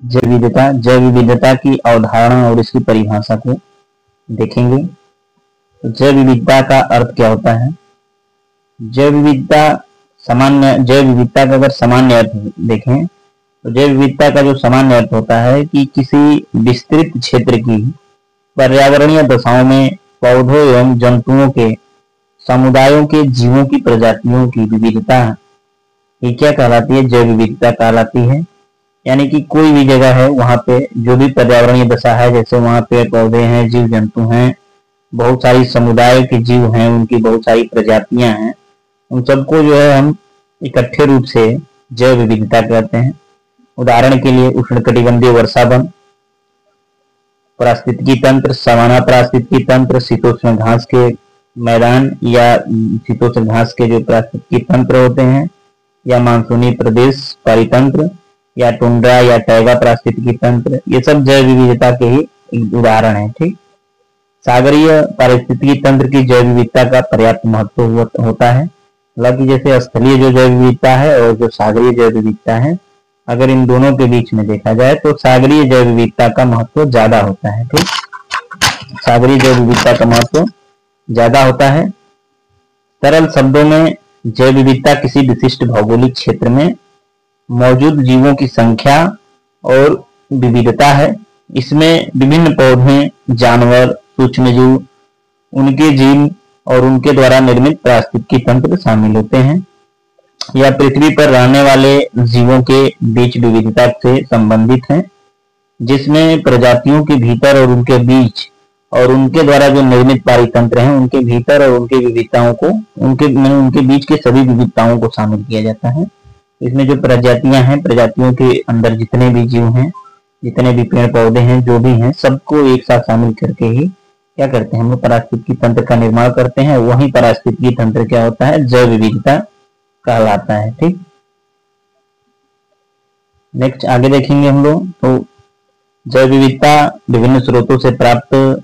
जैव विविधता की अवधारणा और इसकी परिभाषा को देखेंगे। तो जैव विविधता का अर्थ क्या होता है? जैव विविधता का अगर सामान्य अर्थ देखें तो जैव विविधता का जो सामान्य अर्थ होता है कि किसी विस्तृत क्षेत्र की पर्यावरणीय दशाओं में पौधों एवं जंतुओं के समुदायों के जीवों की प्रजातियों की विविधता, ये क्या कहलाती है? जैव विविधता कहलाती है। यानी कि कोई भी जगह है वहां पे जो भी पर्यावरणीय दशा है, जैसे वहां पेड़ पौधे हैं, जीव जंतु हैं, बहुत सारी समुदाय के जीव हैं, उनकी बहुत सारी प्रजातियां हैं, उन सबको जो है हम इकट्ठे रूप से जैव विविधता कहते हैं। उदाहरण के लिए उष्णकटिबंधीय वर्षावन, पारिस्थितिकी तंत्र, सवाना पारिस्थितिकी तंत्र, शीतोष्ण घास के मैदान या शीतोष्ण घास के जो पारिस्थितिकी तंत्र होते हैं, या मानसूनी प्रदेश परितंत्र, या टुंड्रा या टैगा पारिस्थितिकी तंत्र, ये सब जैव विविधता के ही उदाहरण है। ठीक, सागरीय पारिस्थितिकी तंत्र की जैव विविधता का पर्याप्त महत्व होता है। हालांकि जैसे स्थलीय जो जैव विविधता है और जो सागरीय जैव विविधता है, अगर इन दोनों के बीच में देखा जाए तो सागरीय जैव विविधता का महत्व ज्यादा होता है। ठीक, सागरीय जैव विविधता का महत्व ज्यादा होता है। सरल शब्दों में जैव विविधता किसी विशिष्ट भौगोलिक क्षेत्र में मौजूद जीवों की संख्या और विविधता है। इसमें विभिन्न पौधे, जानवर, सूक्ष्मजीव, उनके जीन और उनके द्वारा निर्मित पारिस्थितिकी तंत्र शामिल होते हैं। यह पृथ्वी पर रहने वाले जीवों के बीच विविधता से संबंधित है, जिसमें प्रजातियों के भीतर और उनके बीच और उनके द्वारा जो निर्मित पारितंत्र हैं, उनके भीतर और उनके विविधताओं को उनके बीच के सभी विविधताओं को शामिल किया जाता है। इसमें जो प्रजातियां हैं, प्रजातियों के अंदर जितने भी जीव हैं, जितने भी पेड़ पौधे हैं, जो भी हैं, सबको एक साथ शामिल करके ही क्या करते हैं, हम लोग पारिस्थितिकी तंत्र का निर्माण करते हैं। वही पारिस्थितिकी तंत्र क्या होता है? जैव विविधता कहलाता है। ठीक, नेक्स्ट आगे देखेंगे हम लोग। तो जैव विविधता विभिन्न स्रोतों से प्राप्त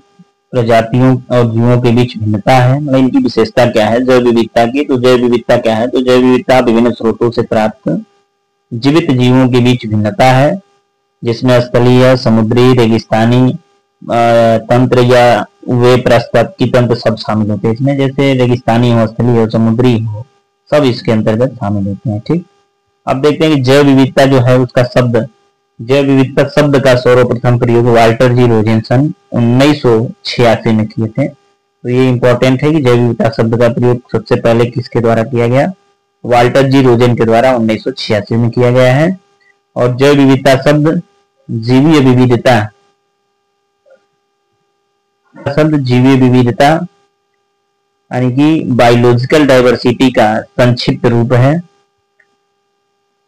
प्रजातियों और जीवों के बीच भिन्नता है, मतलब इनकी विशेषता क्या है जैव विविधता की? तो जैव विविधता क्या है? तो जैव विविधता विभिन्न स्रोतों से प्राप्त जीवित जीवों के बीच भिन्नता है, जिसमें स्थलीय, समुद्री, रेगिस्तानी तंत्र या वे पारिस्थितिकी तंत्र सब शामिल होते हैं इसमें। जैसे रेगिस्तानी हो, स्थलीय हो, समुद्री हो, सब इसके अंतर्गत शामिल होते हैं। ठीक, अब देखते हैं कि जैव विविधता जो है उसका शब्द, जैव विविधता शब्द का सर्वप्रथम प्रयोग वाल्टर जी रोजेनसन 1986 में किए थे। तो ये इंपॉर्टेंट है कि जैव विविधता शब्द का प्रयोग सबसे पहले किसके द्वारा किया गया? वाल्टर जी रोजेन के द्वारा 1986 में किया गया है। और जैव विविधता शब्द जीवीय विविधता, शब्द जीवीय विविधता यानी कि बायोलॉजिकल डाइवर्सिटी का संक्षिप्त रूप है।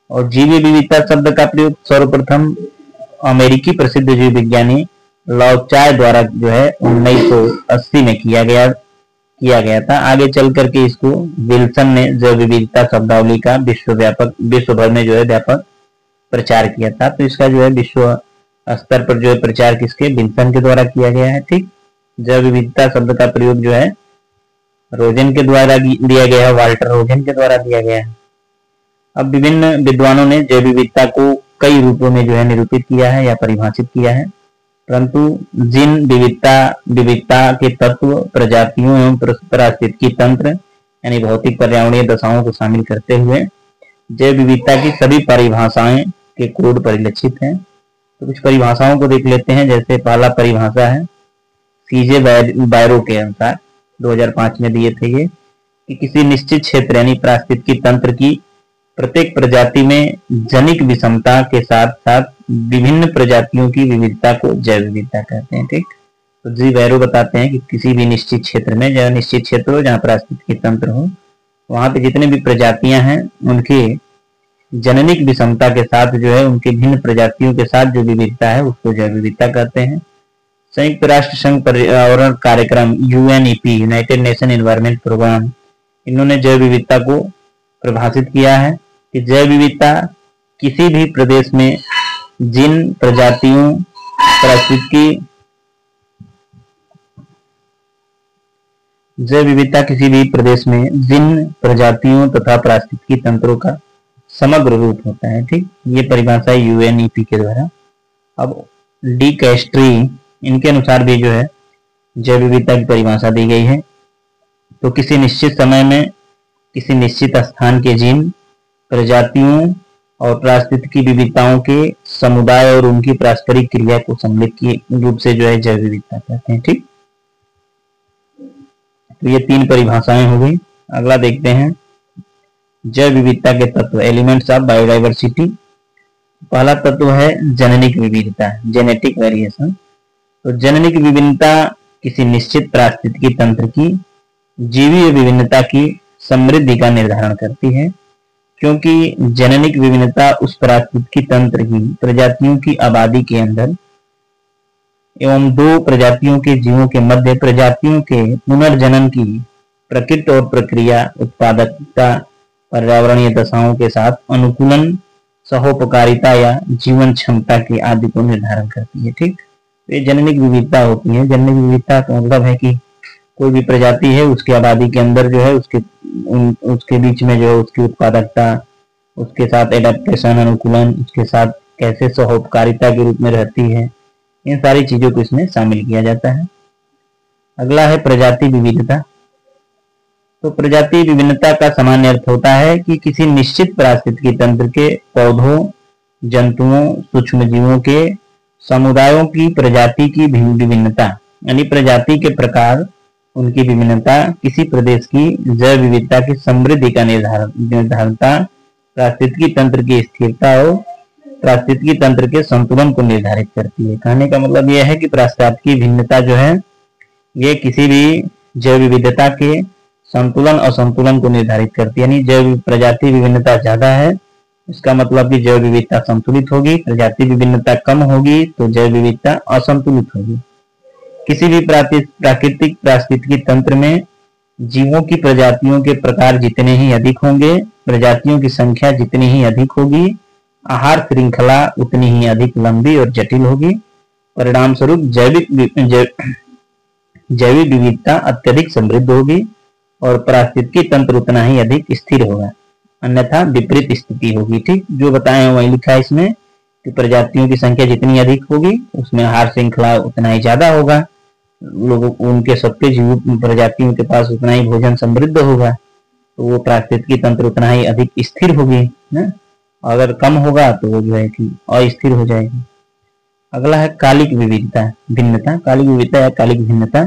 और जीवीय विविधता शब्द का प्रयोग सर्वप्रथम अमेरिकी प्रसिद्ध जीव विज्ञानी लॉचाय द्वारा जो है 1980 में किया गया था। आगे चल करके इसको विल्सन ने जैव विविधता शब्दावली का विश्व भर में जो है व्यापक प्रचार किया था। तो इसका जो है विश्व स्तर पर जो है प्रचार किसके? विल्सन के द्वारा किया गया है। ठीक, जैव विविधता शब्द का प्रयोग जो है रोजेन के द्वारा दिया गया है, वाल्टर रोजेन के द्वारा दिया गया है। अब विभिन्न विद्वानों ने जैव विविधता को कई रूपों में जो है निरूपित किया है या परिभाषित किया है, परंतु जिन विविधता के तत्व, प्रजातियों एवं पारिस्थितिकी तंत्र यानी भौतिक पर्यावरणीय दशाओं को शामिल करते हुए जैव विविधता की सभी परिभाषाएं के कोड परिलक्षित हैं। तो कुछ परिभाषाओं को देख लेते हैं। जैसे पहला परिभाषा है सीजे बायरो के अनुसार 2005 में दिए थे ये, कि किसी निश्चित क्षेत्र यानी पारिस्थितिकी तंत्र की प्रत्येक प्रजाति में जनिक विषमता के साथ साथ विभिन्न प्रजातियों की विविधता को जैव विविधता कहते हैं। ठीक, तो जी वैरो बताते हैं कि किसी भी निश्चित क्षेत्र में, जहाँ निश्चित क्षेत्र हो जहाँ पारिस्थितिकी तंत्र हो, वहां पे जितने भी प्रजातियां हैं उनके जननिक विषमता के साथ जो है उनके भिन्न प्रजातियों के साथ जो विविधता है उसको जैव विविधता कहते हैं। संयुक्त राष्ट्र संघ पर्यावरण कार्यक्रम UNEP, united nation environment programme, इन्होंने जैव विविधता को परिभाषित किया है कि जैव विविधता किसी भी प्रदेश में जिन प्रजातियों पारिस्थितिकी जैव विविधता किसी भी प्रदेश में जिन प्रजातियों तथा पारिस्थितिकी तंत्रों का समग्र रूप होता है। ठीक, ये परिभाषा यूएनईपी के द्वारा अब डी कैस्ट्री इनके अनुसार भी जो है जैव विविधता की परिभाषा दी गई है। तो किसी निश्चित समय में किसी निश्चित स्थान के जीन, प्रजातियों और पारिस्थितिकी विविधताओं के समुदाय और उनकी पारस्परिक क्रिया को सम्मिलित के रूप से जो है जैव विविधता कहते हैं। ठीक, तो ये 3 परिभाषाएं हो गई। अगला देखते हैं जैव विविधता के तत्व, एलिमेंट्स ऑफ बायोडाइवर्सिटी। पहला तत्व है जननिक विविधता, जेनेटिक वेरिएशन। तो जननिक विभिन्नता किसी निश्चित पारिस्थितिकी तंत्र की जीवीय विभिन्नता की समृद्धि का निर्धारण करती है, क्योंकि जननिक विभिन्नता उस पारिस्थितिकी तंत्र की प्रजातियों की आबादी के अंदर एवं 2 प्रजातियों के जीवों के मध्य प्रजातियों के पुनर्जनन की प्रकृति और प्रक्रिया, उत्पादकता, पर्यावरणीय दशाओं के साथ अनुकूलन, सहोपकारिता या जीवन क्षमता के आदि को निर्धारण करती है। ठीक, तो ये जननिक विविधता होती है। जननिक विविधता का मतलब है कि कोई भी प्रजाति है उसकी आबादी के अंदर जो है उसके बीच में जो है उसकी उत्पादकता, उसके साथ एडेप्टेशन, अनुकूलन, उसके साथ कैसे सहोपकारिता के रूप में रहती है, इन सारी चीजों को इसमें शामिल किया जाता है। अगला है प्रजाति विविधता। तो प्रजाति विभिन्नता का सामान्य अर्थ होता है कि किसी निश्चित पारिस्थितिकी तंत्र के पौधों, जंतुओं, सूक्ष्म जीवों के समुदायों की प्रजाति की विभिन्नता, यानी प्रजाति के प्रकार, उनकी विभिन्नता किसी प्रदेश की जैव विविधता की समृद्धि का निर्धारणता, पारिस्थितिकी तंत्र की स्थिरता और पारिस्थितिकी तंत्र के संतुलन को निर्धारित करती है। कहने का मतलब यह है कि पारिस्थितिकी भिन्नता जो है ये किसी भी जैव विविधता के संतुलन और असंतुलन को निर्धारित करती है। यानी जैव प्रजाति विभिन्नता ज्यादा है, इसका मतलब कि जैव विविधता संतुलित होगी, प्रजाति विभिन्नता कम होगी तो जैव विविधता असंतुलित होगी। किसी भी प्राकृतिक पारिस्थितिकी तंत्र में जीवों की प्रजातियों के प्रकार जितने ही अधिक होंगे, प्रजातियों की संख्या जितनी ही अधिक होगी, आहार श्रृंखला उतनी ही अधिक लंबी और जटिल होगी। परिणाम स्वरूप जैविक विविधता अत्यधिक समृद्ध होगी और पारिस्थितिकी तंत्र उतना ही अधिक स्थिर होगा, अन्यथा विपरीत स्थिति होगी। ठीक, जो बताए हैं वही लिखा है इसमें कि प्रजातियों की संख्या जितनी अधिक होगी उसमें आहार श्रृंखला उतना ही ज्यादा होगा, लोगों उनके सबके जीव प्रजातियों के पास उतना ही भोजन समृद्ध होगा, तो वो पारिस्थितिकी तंत्र उतना ही अधिक स्थिर होगी ना। अगर कम होगा तो वो जो है कि अस्थिर हो जाएगी। अगला है कालिक विविधता भिन्नता, कालिक विविधता या कालिक भिन्नता।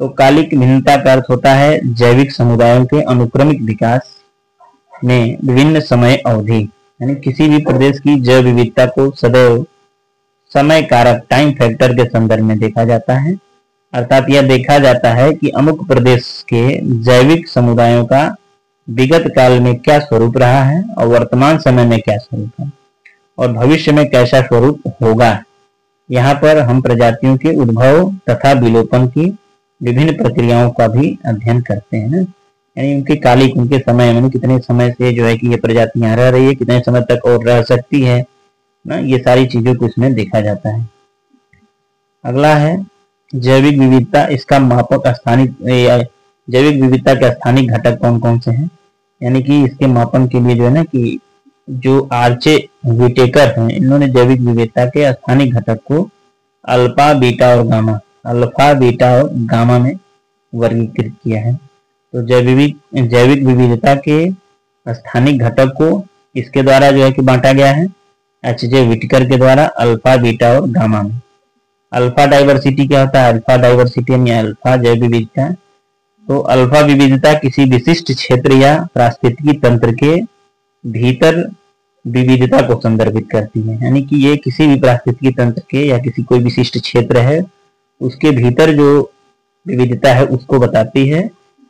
तो कालिक भिन्नता का अर्थ होता है जैविक समुदायों के अनुक्रमिक विकास में विभिन्न समय अवधि, यानी किसी भी प्रदेश की जैव विविधता को सदैव समय कारक टाइम फैक्टर के संदर्भ में देखा जाता है। अर्थात यह देखा जाता है कि अमुक प्रदेश के जैविक समुदायों का विगत काल में क्या स्वरूप रहा है और वर्तमान समय में क्या स्वरूप है और भविष्य में कैसा स्वरूप होगा। यहाँ पर हम प्रजातियों के उद्भव तथा विलोपन की विभिन्न प्रक्रियाओं का भी अध्ययन करते हैं, यानी उनके कालिक, उनके समय, यानी कितने समय से जो है कि ये प्रजाति यहाँ रह रही है, कितने समय तक और रह सकती है ना, ये सारी चीजों को इसमें देखा जाता है। अगला है जैविक विविधता, इसका मापक स्थानिक, जैविक विविधता के स्थानिक घटक कौन कौन से हैं, यानी कि इसके मापन के लिए जो है ना कि जो आर्चे विटेकर हैं इन्होंने जैविक विविधता के स्थानिक घटक को अल्फा, बीटा और गामा में वर्गीकृत किया है। तो जैविक विविधता के स्थानिक घटक को इसके द्वारा जो है कि बांटा गया है एच.जे. विटेकर के द्वारा अल्फा, बीटा और गामा में। अल्फा डाइवर्सिटी क्या होता है, अल्फा डाइवर्सिटी यानी अल्फा जैव विविधता। तो अल्फा विविधता किसी विशिष्ट क्षेत्र या पारिस्थितिकी तंत्र के भीतर विविधता को संदर्भित करती है, यानी कि ये किसी भी पारिस्थितिकी तंत्र के या किसी कोई विशिष्ट क्षेत्र है उसके भीतर जो विविधता है उसको बताती है,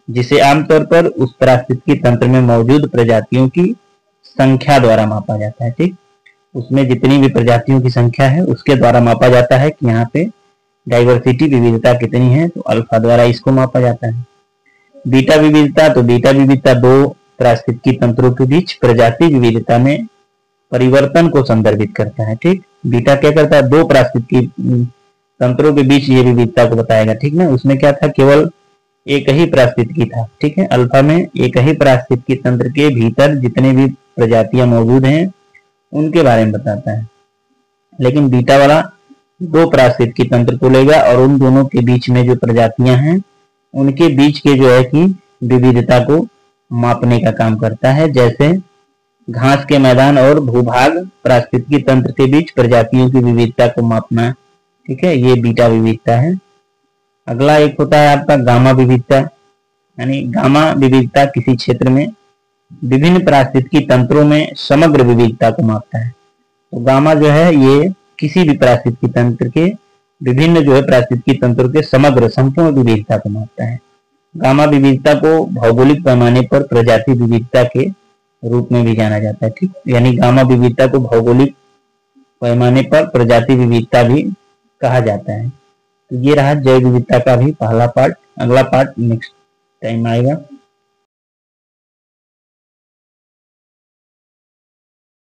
जिसे आमतौर पर उस पारिस्थितिकी तंत्र में मौजूद प्रजातियों की संख्या द्वारा मापा जाता है। ठीक, उसमें जितनी भी प्रजातियों की संख्या है उसके द्वारा मापा जाता है कि यहाँ पे डाइवर्सिटी विविधता कितनी है, तो अल्फा द्वारा इसको मापा जाता है। बीटा विविधता, तो बीटा विविधता दो पारिस्थितिकी तंत्रों के बीच प्रजाति विविधता में परिवर्तन को संदर्भित करता है। ठीक, बीटा क्या करता है, दो पारिस्थितिकी तंत्रों के बीच ये विविधता को बताएगा। ठीक ना, उसमें क्या था, केवल एक ही पारिस्थितिकी था। ठीक है, अल्फा में एक ही पारिस्थितिकी तंत्र के भीतर जितने भी प्रजातियां मौजूद हैं उनके बारे में बताता है। लेकिन बीटा वाला दो पारिस्थितिकी तंत्र को लेगा और उन दोनों के बीच में जो प्रजातियां हैं उनके बीच के जो है कि विविधता को मापने का काम करता है। जैसे घास के मैदान और भूभाग पारिस्थितिकी तंत्र के बीच प्रजातियों की विविधता को मापना, ठीक है, ये बीटा विविधता है। अगला एक होता है आपका गामा विविधता, यानी गामा विविधता किसी क्षेत्र में विभिन्न पारिस्थितिकी तंत्रों में समग्र विविधता को मापता है। तो गामा जो है ये किसी भी पारिस्थितिकी तंत्र के विभिन्न जो है पारिस्थितिकी तंत्रों के समग्र संपूर्ण विविधता को मापता है। गामा विविधता को भौगोलिक पैमाने पर प्रजाति विविधता के रूप में भी जाना जाता है, ठीक, यानी गामा विविधता को भौगोलिक पैमाने पर प्रजाति विविधता भी कहा जाता है। तो ये रहा जैव विविधता का भी पहला पार्ट। अगला पार्ट नेक्स्ट टाइम आएगा।